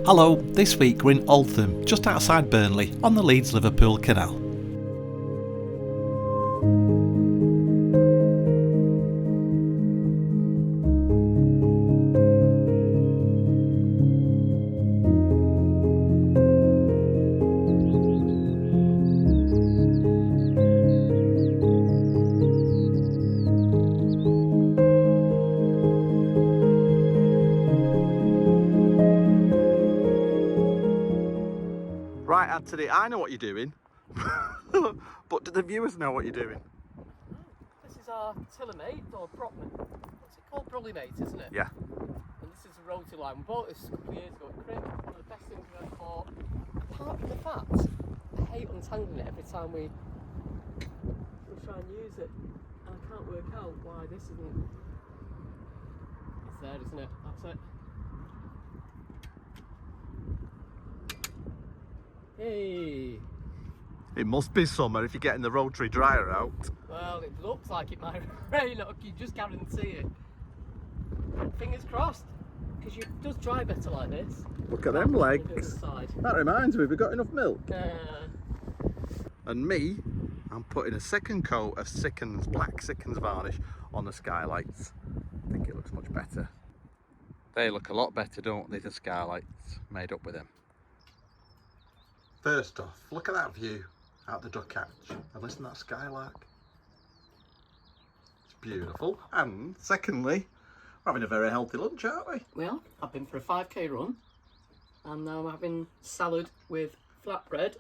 Hello, this week we're in Oakums, just outside Burnley, on the Leeds Liverpool Canal. Right, Anthony, I know what you're doing, but do the viewers know what you're doing? This is our tiller mate, or prop mate. What's it called? Brolly mate, isn't it? Yeah. And this is a rotary line. We bought this a couple of years ago at Crib. One of the best things we've ever bought. Apart from the fact, I hate untangling it every time we try and use it. And I can't work out why this isn't. It's there, isn't it? That's it. Hey! It must be summer if you're getting the rotary dryer out. Well, it looks like it might rain, you just guarantee it. Fingers crossed, because it does dry better like this. Look at them legs. That reminds me, we've got enough milk. And me, I'm putting a second coat of Sickens, black Sickens varnish on the skylights. I think it looks much better. They look a lot better, don't they, the skylights made up with them. First off, look at that view out the duck hatch and listen to that skylark. It's beautiful. And secondly, we're having a very healthy lunch, aren't we? Well, I've been for a 5k run and now I'm having salad with flatbread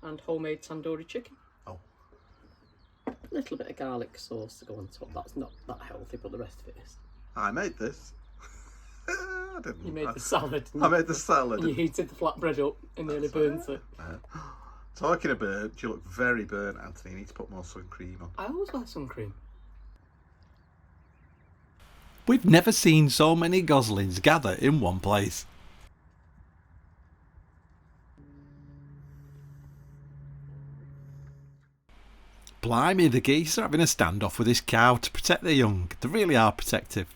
and homemade tandoori chicken. Oh. A little bit of garlic sauce to go on top. That's not that healthy, but the rest of it is. I made this. I didn't. You made the salad. I made the salad. And you heated the flatbread up and nearly burnt it. Talking of burnt, you look very burnt, Anthony. You need to put more sun cream on. I always like sun cream. We've never seen so many goslings gather in one place. Blimey, the geese are having a standoff with this cow to protect their young. They really are protective.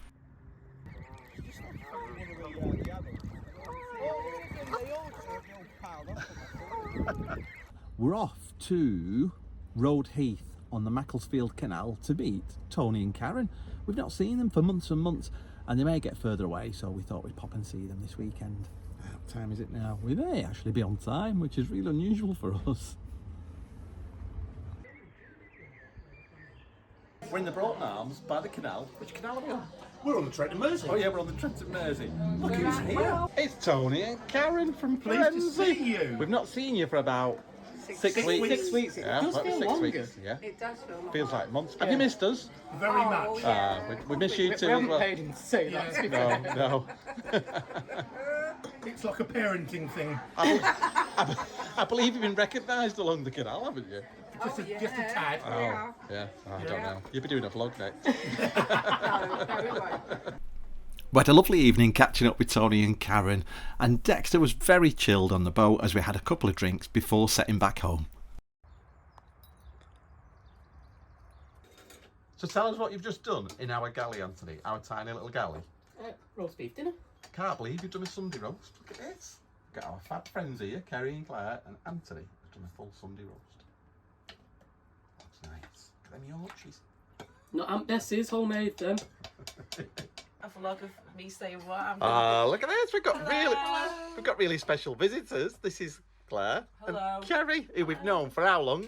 We're off to Road Heath on the Macclesfield Canal to meet Tony and Karen. We've not seen them for months and months, and they may get further away, so we thought we'd pop and see them this weekend. What time is it now? We may actually be on time, which is really unusual for us. We're in the Broughton Arms by the canal. Which canal are we on? We're on the Trent and Mersey. Oh yeah, we're on the Trent and Mersey. Look who's here. It's Tony and Karen from Pleased to see you. We've not seen you for about six weeks. 6 weeks. Yeah, It does about feel 6 longer. weeks. Yeah. It does feel like Feels like months. Have you missed us? Very much. We miss you We too as haven't well. paid him to say that. to be fair. No. It's like a parenting thing. I believe you've been recognised along the canal, haven't you? Just a tad. Oh, yeah. I don't know. You'll be doing a vlog next. No, we won't. We had a lovely evening catching up with Tony and Karen, and Dexter was very chilled on the boat as we had a couple of drinks before setting back home. So tell us what you've just done in our galley, Anthony, our tiny little galley. Roast beef dinner. Can't believe you've done a Sunday roast. Look at this. We've got our fab friends here, Kerry and Claire, and Anthony has done a full Sunday roast. Looks nice. Look at them Yorkshires. Not Aunt Bessie's, homemade then. A vlog of me saying what I'm Look at this. We've got really special visitors. This is Claire Hello. and Kerry, who we've known for how long?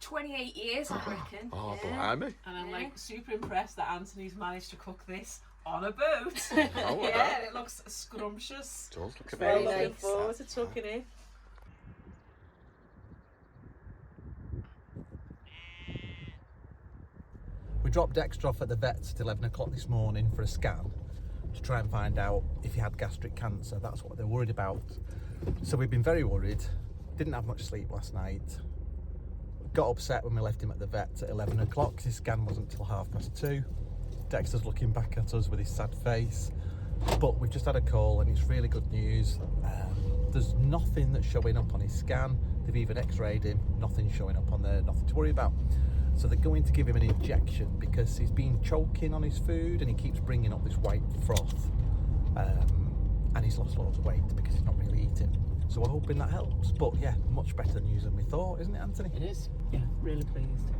28 years, I reckon. Oh, yeah. blimey. And I'm like super impressed that Anthony's managed to cook this on a boat. Oh, Yeah, and it looks scrumptious. It does look Very amazing. looking forward to tucking in. We dropped Dexter off at the vets at 11 o'clock this morning for a scan to try and find out if he had gastric cancer. That's what they're worried about. So we've been very worried. Didn't have much sleep last night. Got upset when we left him at the vet at 11 o'clock because his scan wasn't until 2:30. Dexter's looking back at us with his sad face. But we've just had a call and it's really good news. There's nothing that's showing up on his scan. They've even x-rayed him, nothing showing up on there, nothing to worry about. So they're going to give him an injection because he's been choking on his food and he keeps bringing up this white froth. and he's lost loads of weight because he's not really eating. So we're hoping that helps. But yeah, much better news than we thought, isn't it, Anthony? It is. Yeah, really pleased.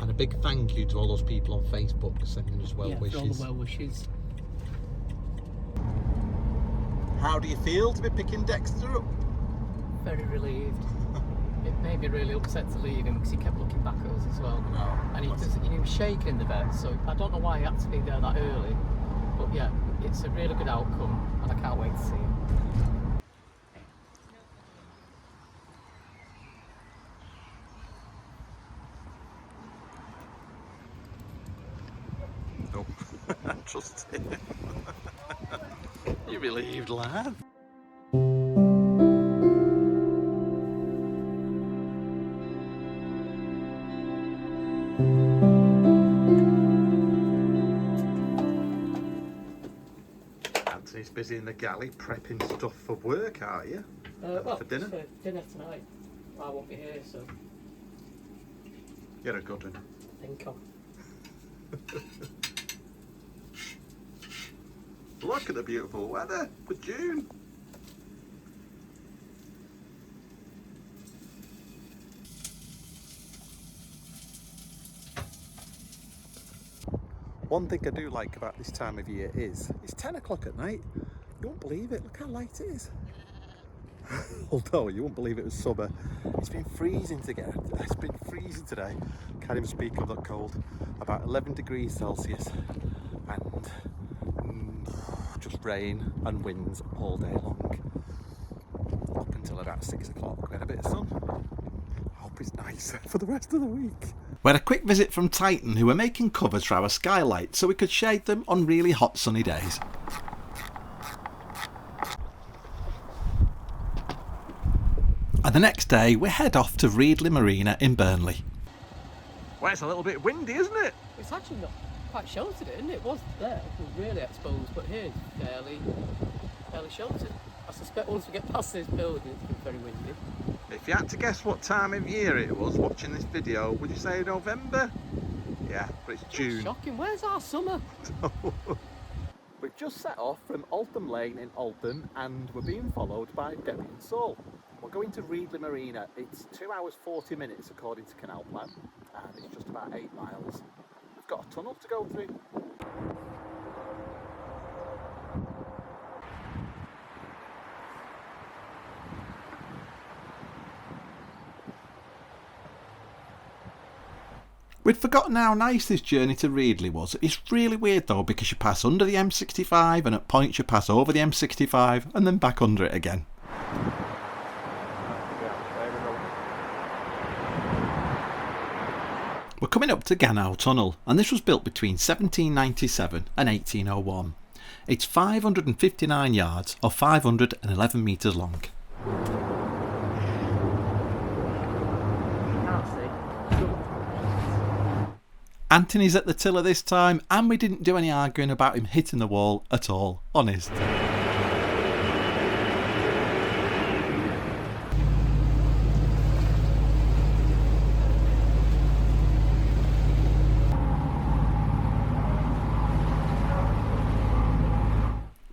And a big thank you to all those people on Facebook sending us well wishes. For all the well wishes. How do you feel to be picking Dexter up? Very relieved. It made me really upset to leave him because he kept looking back at us as well. No, And he was shaking in the vet, so I don't know why he had to be there that early. But yeah, it's a really good outcome and I can't wait to see him. Nope. Trust him. You relieved, lad. Anthony's busy in the galley prepping stuff for work, are you? Well, for dinner? For dinner tonight. I won't be here, so You're a good one. think I'll... Look at the beautiful weather for June. One thing I do like about this time of year is it's 10 o'clock at night. You won't believe it. Look how light it is. Although you won't believe it was summer. It's been freezing today. It's been freezing today. Can't even speak of that cold. About 11 degrees Celsius and just rain and winds all day long. Up until about 6 o'clock. We had a bit of sun. I hope it's nice for the rest of the week. We had a quick visit from Titan, who were making covers for our skylights so we could shade them on really hot sunny days. And the next day we head off to Reedley Marina in Burnley. Well, it's a little bit windy, isn't it? It's actually not quite sheltered, isn't it? It was there, it was really exposed, but here it's fairly sheltered. I suspect once we get past this building it's been very windy. If you had to guess what time of year it was watching this video, would you say November? Yeah, but it's June. Shocking, where's our summer? We've just set off from Altham Lane in Altham and we're being followed by Derry and Seoul. We're going to Reedley Marina. It's 2 hours 40 minutes according to Canal Plan and it's just about 8 miles. We've got a tunnel to go through. We'd forgotten how nice this journey to Reedley was. It's really weird though because you pass under the M65 and at points you pass over the M65 and then back under it again. We're coming up to Canal Tunnel and this was built between 1797 and 1801. It's 559 yards or 511 metres long. Anthony's at the tiller this time and we didn't do any arguing about him hitting the wall at all, honest.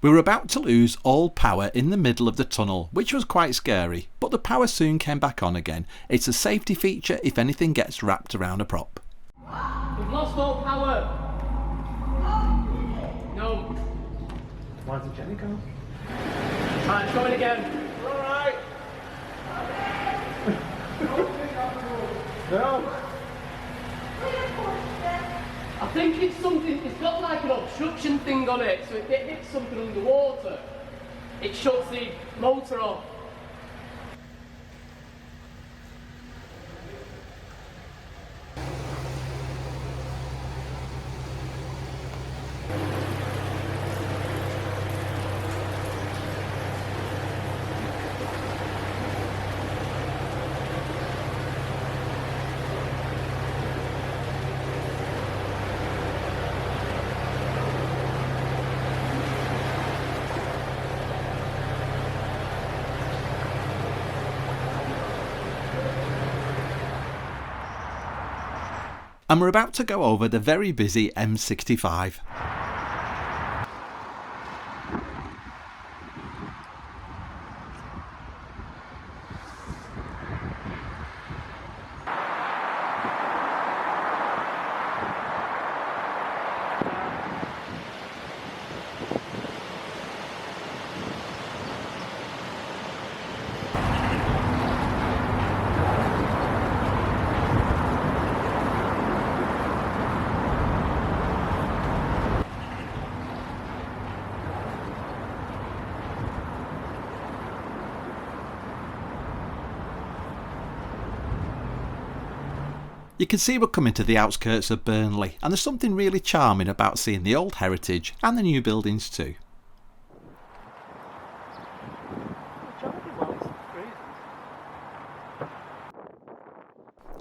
We were about to lose all power in the middle of the tunnel, which was quite scary, but the power soon came back on again. It's a safety feature if anything gets wrapped around a prop. We've lost all power! No. Why did Jenny go? Right, it's going again. Alright. No. I think it's something, it's got like an obstruction thing on it, so if it hits something underwater, it shuts the motor off. And we're about to go over the very busy M65. You can see we're coming to the outskirts of Burnley, and there's something really charming about seeing the old heritage and the new buildings too.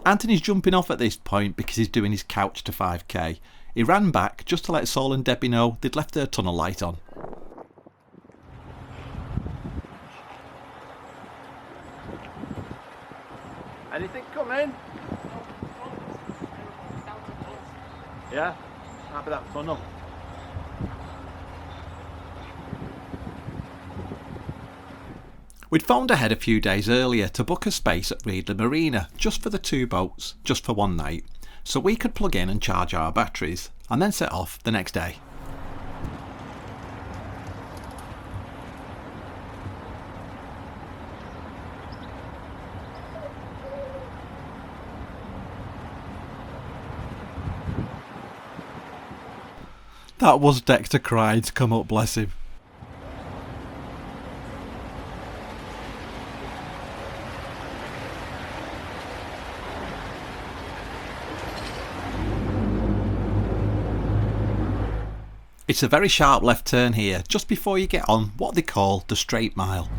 Anthony's jumping off at this point because he's doing his couch to 5k. He ran back just to let Saul and Debbie know they'd left their tunnel light on. Anything coming? Yeah, might be that tunnel. We'd phoned ahead a few days earlier to book a space at Reedley Marina just for the 2 boats, just for one night, so we could plug in and charge our batteries and then set off the next day. That was Dexter crying to come up, bless him. It's a very sharp left turn here, just before you get on what they call the straight mile.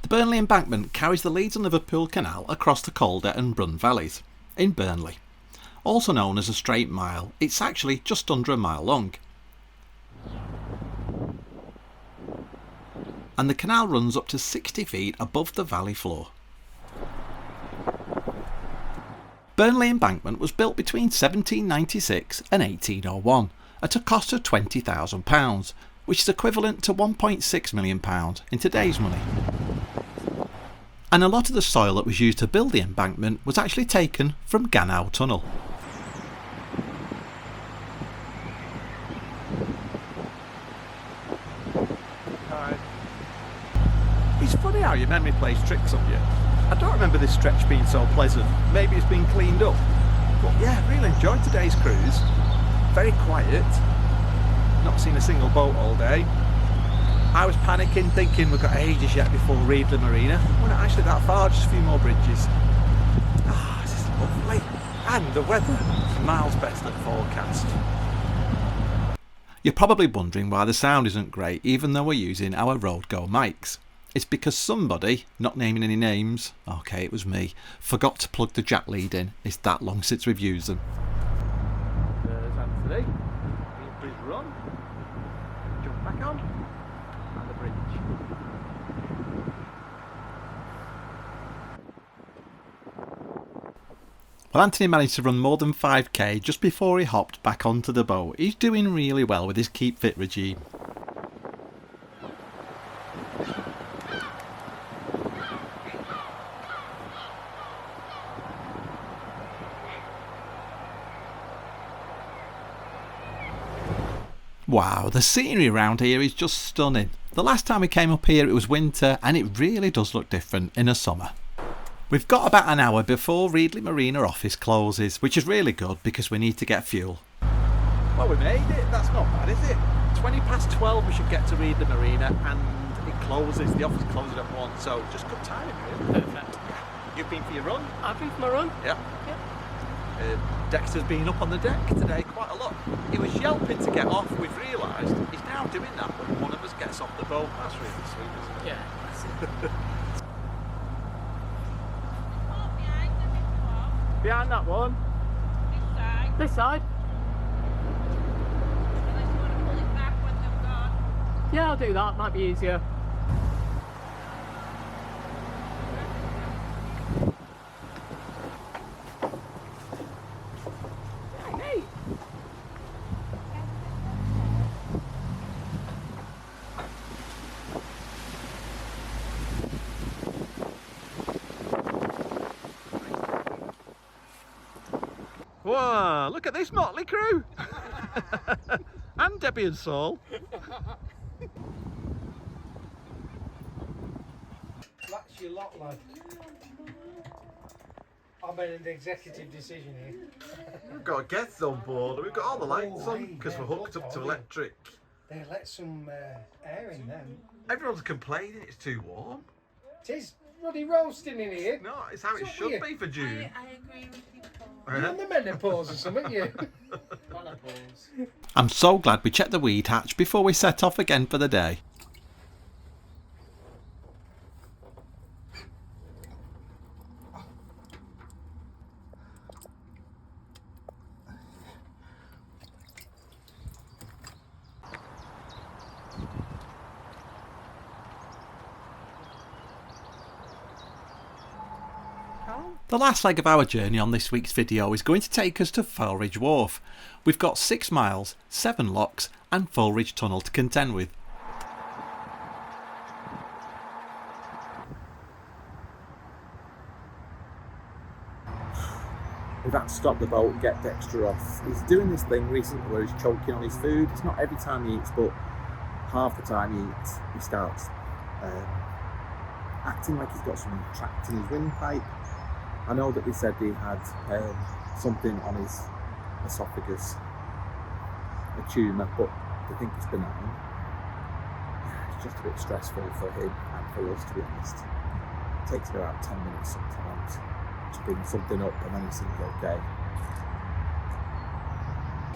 The Burnley embankment carries the Leeds and Liverpool Canal across the Calder and Brun valleys in Burnley. Also known as a straight mile, it's actually just under a mile long. And the canal runs up to 60 feet above the valley floor. Burnley Embankment was built between 1796 and 1801 at a cost of £20,000, which is equivalent to £1.6 million in today's money. And a lot of the soil that was used to build the embankment was actually taken from Gannow Tunnel. It's funny how your memory plays tricks on you. I don't remember this stretch being so pleasant. Maybe it's been cleaned up. But yeah, really enjoyed today's cruise. Very quiet. Not seen a single boat all day. I was panicking, thinking we've got ages yet before Reedley Marina. We're not actually that far, just a few more bridges. Ah, this is lovely. And the weather, miles best at forecast. You're probably wondering why the sound isn't great even though we're using our RoadGo mics. It's because somebody, not naming any names, okay it was me, forgot to plug the jack lead in. It's that long since we've used them. There's Anthony. Bridge run. Jump back on. And the bridge. Well, Anthony managed to run more than 5k just before he hopped back onto the boat. He's doing really well with his Keep Fit regime. Wow, the scenery around here is just stunning. The last time we came up here it was winter and it really does look different in a summer. We've got about an hour before Reedley Marina office closes, which is really good because we need to get fuel. Well, we made it. That's not bad, is it? 20 past 12 we should get to Reedley Marina and it closes. The office closes at 1, so just good timing really. Perfect. You've been for your run? I've been for my run. Yeah. Dexter's been up on the deck today quite a lot. He was yelping to get off. We've realised he's now doing that when one of us gets off the boat. That's really sweet, isn't it? Yeah, that's it. Behind that one. This side? Yeah, I'll do that. Might be easier. Whoa, look at this motley crew. And Debbie and Saul. That's your lot, lad. I made an executive decision here. We've got guests on board, and we've got all the lights on because we're hooked up to electric. They let some air in them. Everyone's complaining it's too warm. It is bloody roasting in here. No, it's how it So should weird. be for June. I agree with you, Paul. You're on the menopause or something, you? Menopause. I'm so glad we checked the weed hatch before we set off again for the day. The last leg of our journey on this week's video is going to take us to Foulridge Wharf. We've got 6 miles, 7 locks and Foulridge Tunnel to contend with. We've had to stop the boat and get Dexter off. He's doing this thing recently where he's choking on his food. It's not every time he eats, but half the time he eats, he starts acting like he's got something trapped in his windpipe. I know that they said he had something on his esophagus, a tumour, but they think it's benign. It's just a bit stressful for him and for us, to be honest. It takes about 10 minutes sometimes to bring something up and then he seems okay.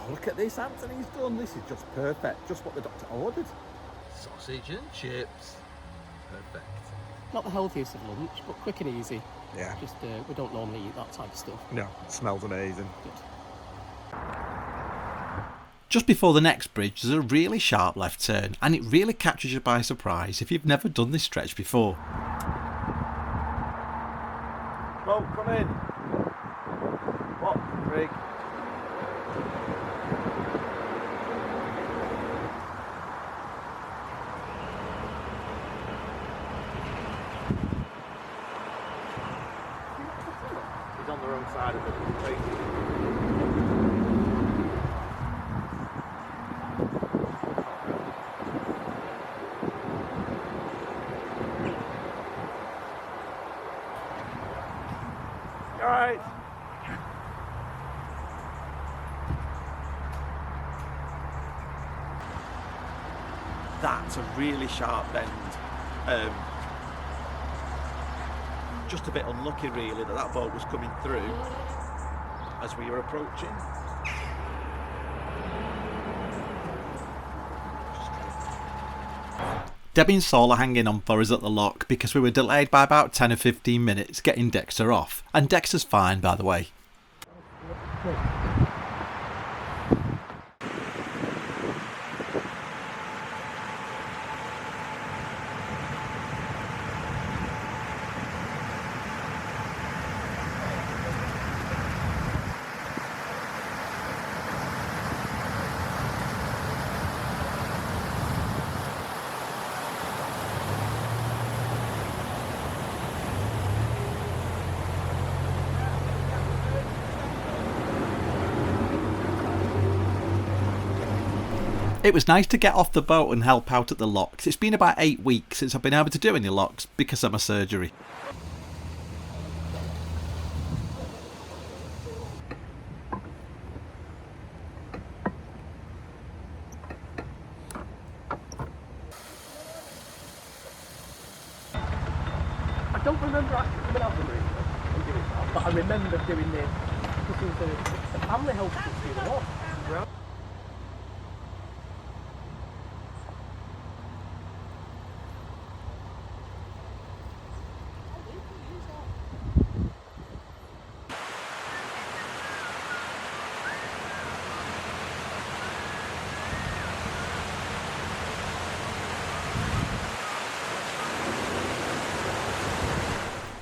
Oh, look at this Anthony's done. This is just perfect, just what the doctor ordered. Sausage and chips. Perfect. Not the healthiest of lunch, but quick and easy. Yeah. Just we don't normally eat that type of stuff. No, it smells amazing. Good. Just before the next bridge there's a really sharp left turn and it really captures you by surprise if you've never done this stretch before. Oh, come in. What, Craig? He's on the wrong side of it. Alright. That's a really sharp bend. Just a bit unlucky really that boat was coming through as we were approaching. Debbie and Saul are hanging on for us at the lock because we were delayed by about 10 or 15 minutes getting Dexter off. And Dexter's fine, by the way. It was nice to get off the boat and help out at the locks. It's been about 8 weeks since I've been able to do any locks because of my surgery. I don't remember actually coming out of the marina and doing that, but I remember doing this because the family helped us do the walk.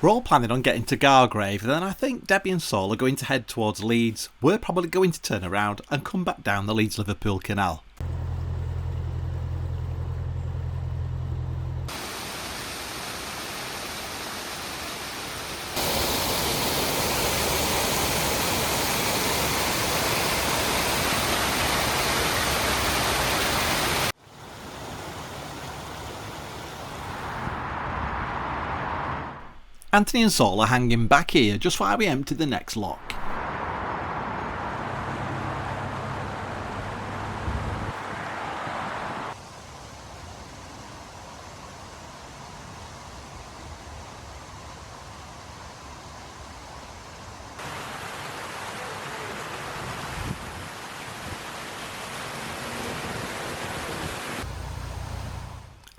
We're all planning on getting to Gargrave, and then I think Debbie and Saul are going to head towards Leeds. We're probably going to turn around and come back down the Leeds Liverpool Canal. Anthony and Saul are hanging back here just while we empty the next lock.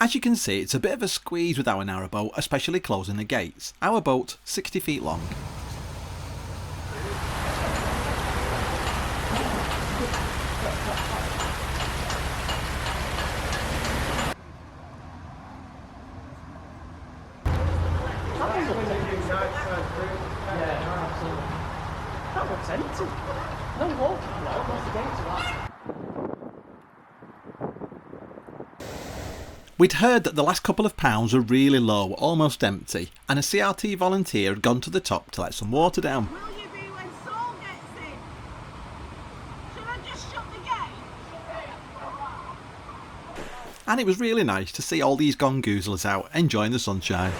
As you can see, it's a bit of a squeeze with our narrowboat, especially closing the gates. Our boat, 60 feet long. That looks empty. No walking now, what's the game to that? We'd heard that the last couple of pounds were really low, almost empty, and a CRT volunteer had gone to the top to let some water down. Will you be when Saul gets in? Should I just shut the gate? And it was really nice to see all these gongoozlers out enjoying the sunshine.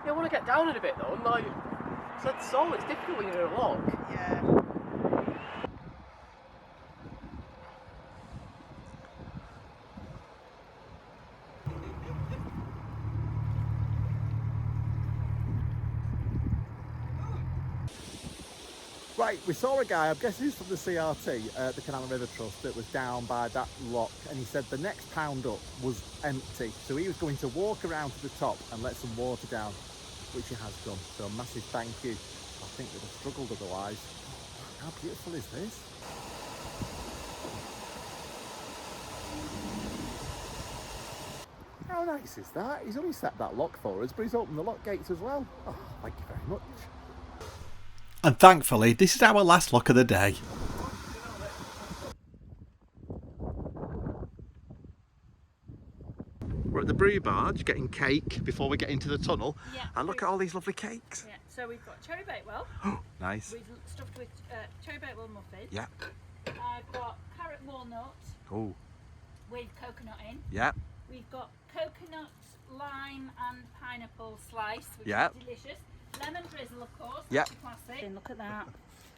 Yeah, I want to get down in a bit though, and like, said Saul, it's difficult when you're in a lock. Yeah. Right, we saw a guy, I'm guessing he's from the CRT, the Canal and River Trust, that was down by that lock, and he said the next pound up was empty, so he was going to walk around to the top and let some water down, which he has done, so a massive thank you. I think we'd have struggled otherwise. How beautiful is this? How nice is that? He's only set that lock for us, but he's opened the lock gates as well. Oh, thank you very much. And thankfully, this is our last lock of the day. We're at the brew barge getting cake before we get into the tunnel. Yeah, and look at all these lovely cakes. Yeah, so we've got cherry bakewell. Oh, nice. We've stuffed with cherry bakewell muffin. Yeah. I've got carrot walnut Oh, with coconut in. yeah. We've got coconut, lime and pineapple slice, which Yeah. is delicious. Lemon drizzle, of course. Yeah. That's a classic. And look at that. Look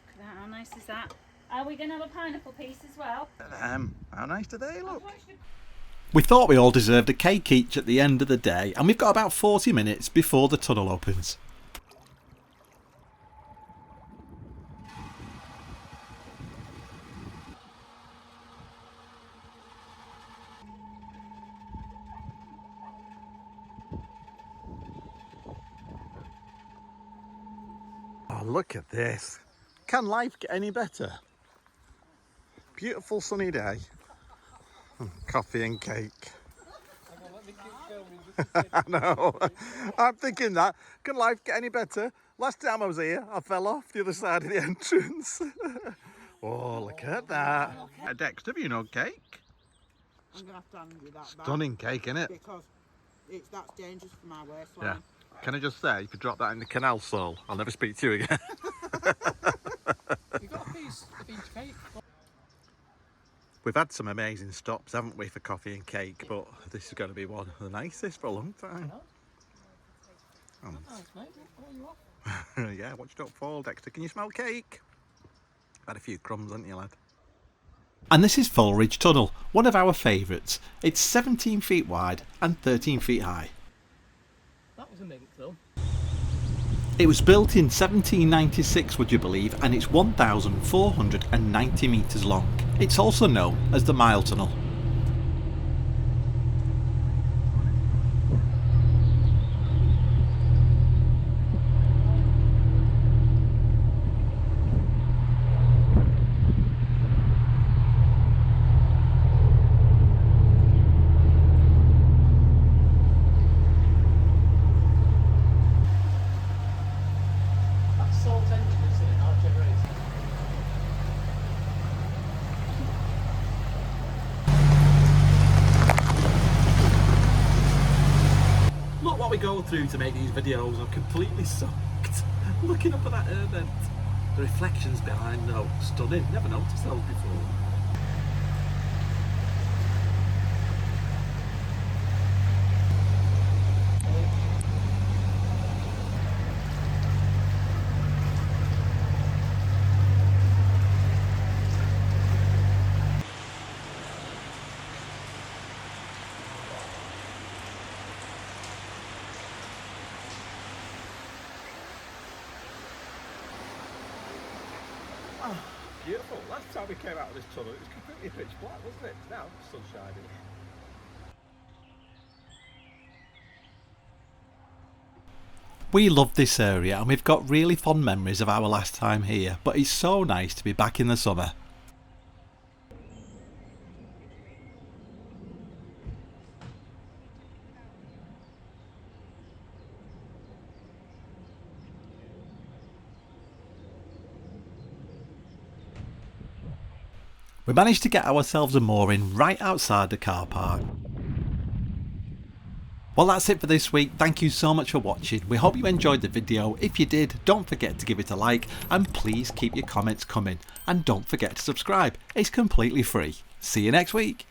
at that. How nice is that? Are we going to have a pineapple piece as well? How nice do they I've look? watched a- We thought we all deserved a cake each at the end of the day, and we've got about 40 minutes before the tunnel opens. Oh, look at this. Can life get any better? Beautiful sunny day. Coffee and cake. I know. I'm thinking that. Can life get any better? Last time I was here, I fell off the other side of the entrance. Oh, look at that. Dexter, have you no cake? I'm going to have to hand you that back. Stunning cake, innit? Because that's dangerous for my waistline. Yeah. Can I just say, if you drop that in the canal, Saul, I'll never speak to you again. You got a piece of each cake. We've had some amazing stops, haven't we, for coffee and cake, but this is going to be one of the nicest for a long time. Nice, mate. What are you off? Yeah, watch it don't fall, Dexter. Can you smell cake? Had a few crumbs, haven't you, lad? And this is Foulridge Tunnel, one of our favourites. It's 17 feet wide and 13 feet high. That was a mink though. It was built in 1796, would you believe, and it's 1,490 metres long. It's also known as the Mile Tunnel. That's Saul's engine, isn't it? Our generator. Look what we go through to make these videos. I'm completely soaked. Looking up at that air vent. The reflections behind though, stunning. Never noticed those before. beautiful. Last time we came out of this tunnel, it was completely pitch black, wasn't it? Now, sun shining. We love this area and we've got really fond memories of our last time here, but it's so nice to be back in the summer. We managed to get ourselves a mooring right outside the car park. Well, that's it for this week. Thank you so much for watching. We hope you enjoyed the video. If you did, don't forget to give it a like and please keep your comments coming. And don't forget to subscribe. It's completely free. See you next week.